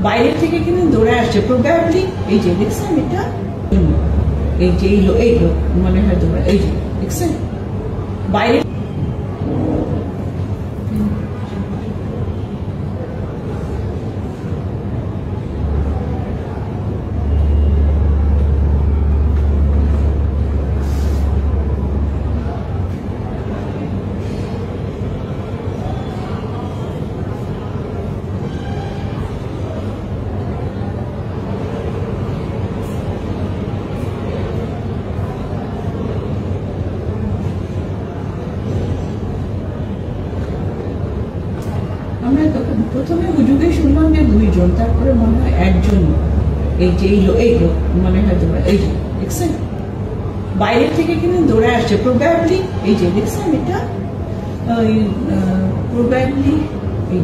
বাইরে থেকে কিন্তু দৌড়ে আসছে প্রবাবলি। এই যে দেখছেন এটা, এই যে এই লোক মনে হয় দৌড়ে, এই যে দেখছেন বাইরে। আমরা প্রথমে হুজুগে শুনলাম যে 2 জন, তারপরে মনে হয় 1 জন। এই যে এই লোক মনে হয় দৌড়ে, এই যে দেখছেন বাইরে থেকে কিন্তু দৌড়ে আসছে প্রবাবলি। এই যে দেখছেন এটা প্রবাবলি, এই